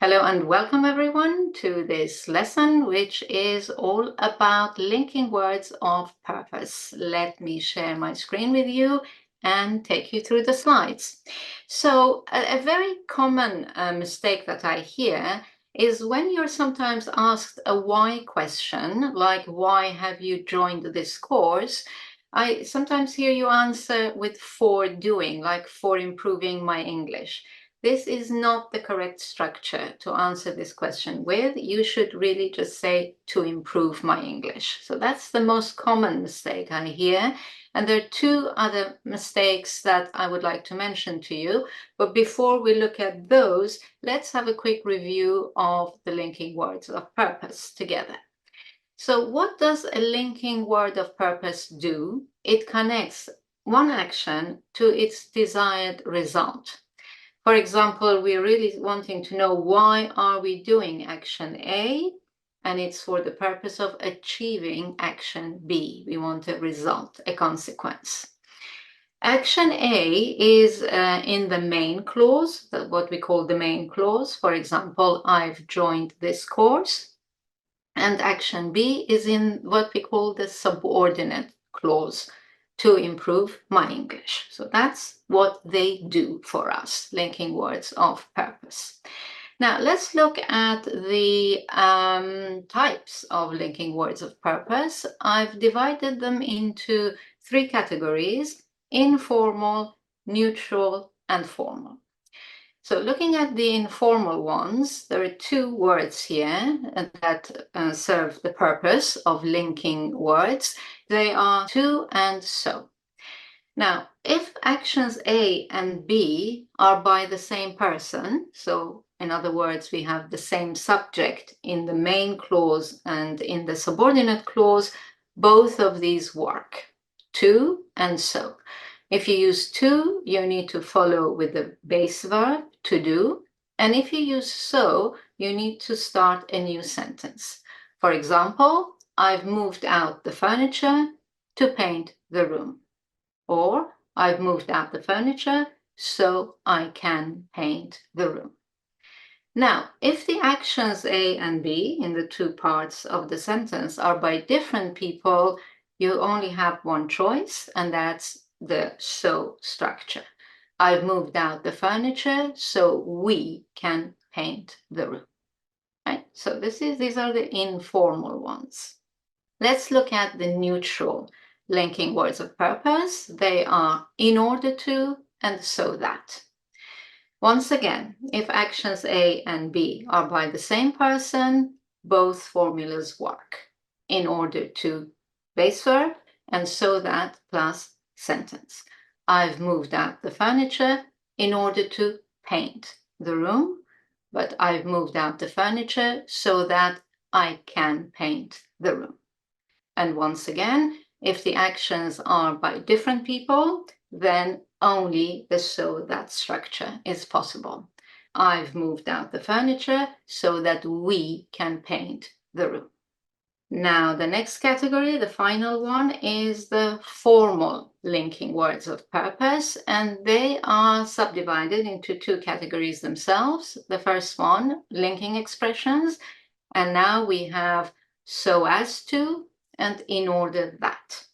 Hello and welcome everyone to this lesson, which is all about linking words of purpose. Let me share my screen with you and take you through the slides. So a very common mistake that I hear is when you're sometimes asked a why question, like why have you joined this course? I sometimes hear you answer with for doing, like for improving my English. This is not the correct structure to answer this question with. You should really just say to improve my English. So that's the most common mistake I hear. And there are two other mistakes that I would like to mention to you. But before we look at those, let's have a quick review of the linking words of purpose together. So what does a linking word of purpose do? It connects one action to its desired result. For example, we're really wanting to know why are we doing action A, and it's for the purpose of achieving action B. We want a result, a consequence. Action A is in the main clause, what we call the main clause. For example, I've joined this course. And action B is in what we call the subordinate clause, to improve my English. So that's what they do for us, linking words of purpose. Now let's look at the types of linking words of purpose. I've divided them into three categories: informal, neutral, and formal. So looking at the informal ones, there are two words here that serve the purpose of linking words. They are to and so. Now, if actions A and B are by the same person, so in other words, we have the same subject in the main clause and in the subordinate clause, both of these work, to and so. If you use to, you need to follow with the base verb, to do. And if you use so, you need to start a new sentence. For example, I've moved out the furniture to paint the room. Or I've moved out the furniture so I can paint the room. Now, if the actions A and B in the two parts of the sentence are by different people, you only have one choice, and that's the so structure. I've moved out the furniture so we can paint the room. Right? So these are the informal ones. Let's look at the neutral linking words of purpose. They are in order to and so that. Once again, if actions A and B are by the same person, both formulas work. In order to base verb and so that plus sentence. I've moved out the furniture in order to paint the room, but I've moved out the furniture so that I can paint the room. And once again, if the actions are by different people, then only the so that structure is possible. I've moved out the furniture so that we can paint the room. Now, the next category, the final one, is the formal linking words of purpose, and they are subdivided into two categories themselves. The first one, linking expressions, and now we have so as to and in order that.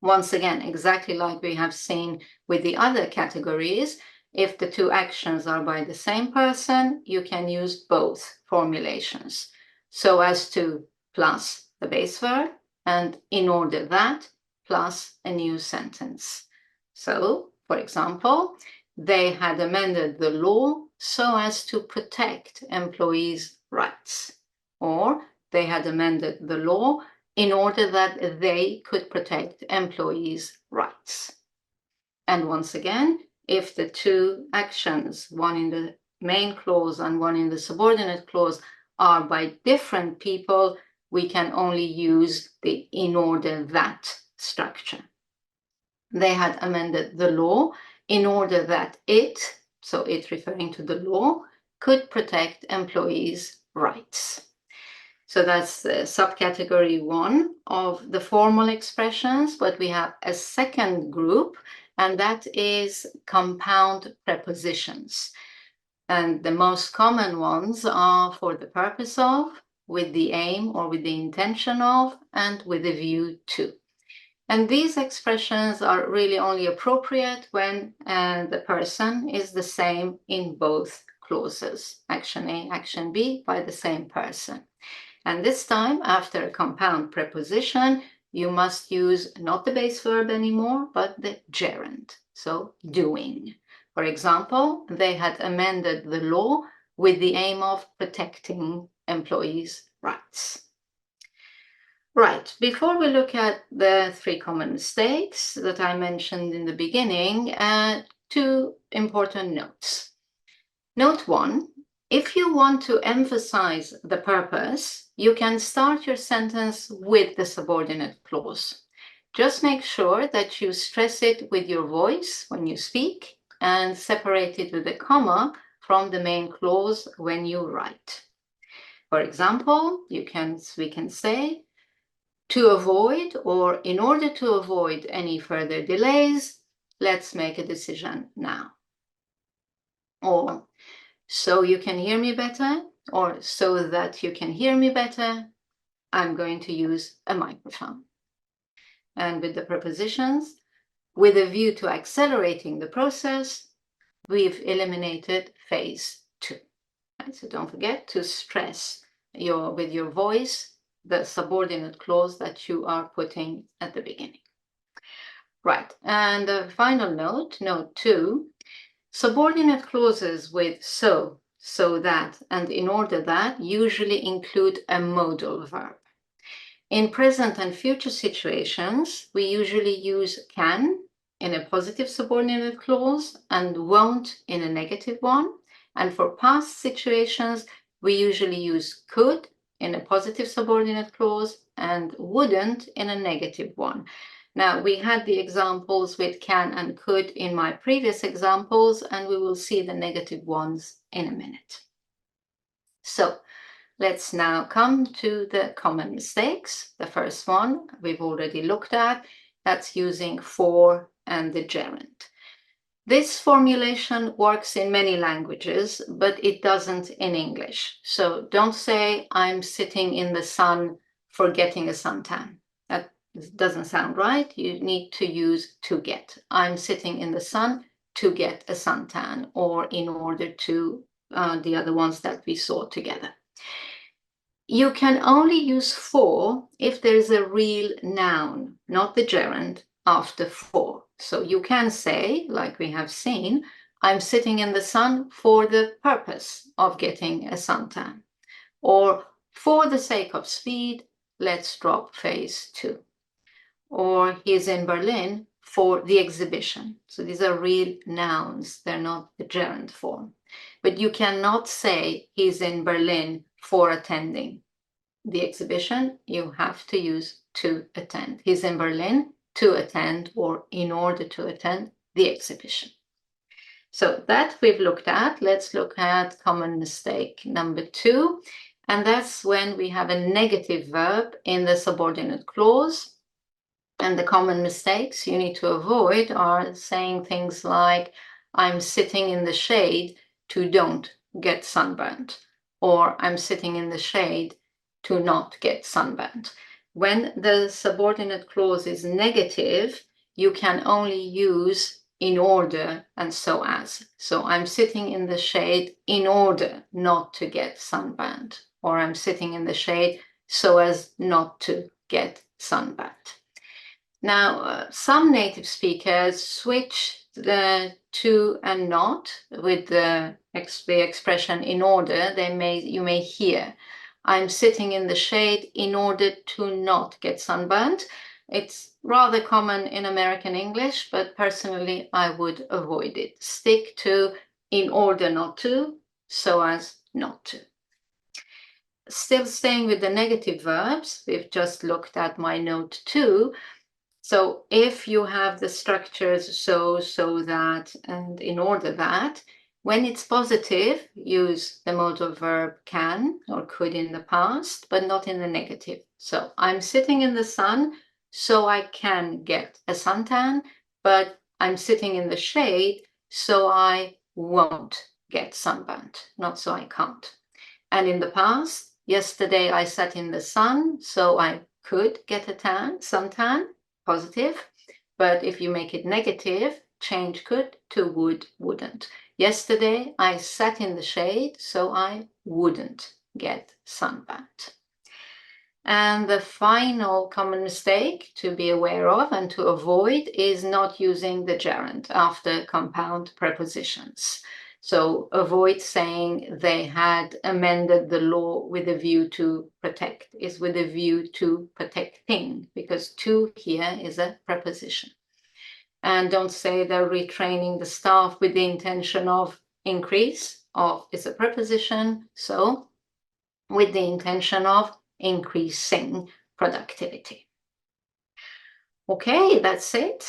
Once again, exactly like we have seen with the other categories, if the two actions are by the same person, you can use both formulations. So as to plus the base verb and in order that plus a new sentence. So, for example, they had amended the law so as to protect employees' rights. Or they had amended the law in order that they could protect employees' rights. And once again, if the two actions, one in the main clause and one in the subordinate clause, are by different people, we can only use the in order that structure. They had amended the law in order that it, so it referring to the law, could protect employees' rights. So that's subcategory one of the formal expressions, but we have a second group, and that is compound prepositions. And the most common ones are for the purpose of, with the aim or with the intention of, and with a view to. And these expressions are really only appropriate when the person is the same in both clauses, action A, action B, by the same person. And this time, after a compound preposition, you must use not the base verb anymore, but the gerund, so doing. For example, they had amended the law with the aim of protecting employees' rights. Right, before we look at the 3 common mistakes that I mentioned in the beginning, 2 important notes. Note 1, if you want to emphasize the purpose, you can start your sentence with the subordinate clause. Just make sure that you stress it with your voice when you speak and separate it with a comma from the main clause when you write. For example, we can say, to avoid or in order to avoid any further delays, let's make a decision now. Or so you can hear me better, or so that you can hear me better, I'm going to use a microphone. And with the prepositions, with a view to accelerating the process, we've eliminated phase 2. Right? So don't forget to stress with your voice the subordinate clause that you are putting at the beginning. Right, and the final note, note 2, subordinate clauses with so that, and in order that usually include a modal verb. In present and future situations, we usually use can in a positive subordinate clause and won't in a negative one. And for past situations, we usually use could in a positive subordinate clause and wouldn't in a negative one. Now, we had the examples with can and could in my previous examples, and we will see the negative ones in a minute. So let's now come to the common mistakes. The first one we've already looked at, that's using for and the gerund. This formulation works in many languages, but it doesn't in English. So don't say, I'm sitting in the sun for getting a suntan. That doesn't sound right. You need to use to get. I'm sitting in the sun to get a suntan, or in order to the other ones that we saw together. You can only use for if there's a real noun, not the gerund, after for. So you can say, like we have seen, I'm sitting in the sun for the purpose of getting a suntan. Or for the sake of speed, let's drop phase 2. Or he's in Berlin for the exhibition. So these are real nouns, they're not the gerund form. But you cannot say he's in Berlin for attending the exhibition. You have to use to attend. He's in Berlin to attend or in order to attend the exhibition. So that we've looked at. Let's look at common mistake number 2. And that's when we have a negative verb in the subordinate clause. And the common mistakes you need to avoid are saying things like, I'm sitting in the shade to don't get sunburned, or I'm sitting in the shade to not get sunburned. When the subordinate clause is negative, you can only use in order and so as. So I'm sitting in the shade in order not to get sunburned, or I'm sitting in the shade so as not to get sunburned. Now, some native speakers switch the to and not with the expression in order. You may hear, I'm sitting in the shade in order to not get sunburned. It's rather common in American English, but personally, I would avoid it. Stick to in order not to, so as not to. Still staying with the negative verbs, we've just looked at my note 2. So if you have the structures so that, and in order that, when it's positive, use the modal verb can or could in the past, but not in the negative. So I'm sitting in the sun so I can get a suntan, but I'm sitting in the shade so I won't get sunburnt, not so I can't. And in the past, yesterday I sat in the sun, so I could get a tan, suntan, positive. But if you make it negative, change could to would, wouldn't. Yesterday I sat in the shade, so I wouldn't get sunburnt. And the final common mistake to be aware of and to avoid is not using the gerund after compound prepositions. So avoid saying they had amended the law with a view to protect, is with a view to protecting, because to here is a preposition. And don't say they're retraining the staff with the intention of increase, of is a preposition, so with the intention of increasing productivity. Okay, that's it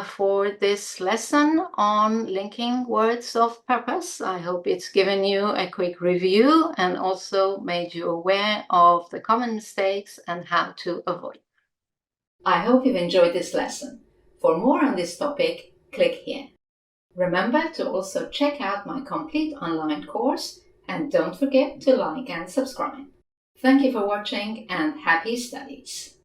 for this lesson on linking words of purpose. I hope it's given you a quick review and also made you aware of the common mistakes and how to avoid. I hope you've enjoyed this lesson. For more on this topic, click here. Remember to also check out my complete online course and don't forget to like and subscribe. Thank you for watching and happy studies!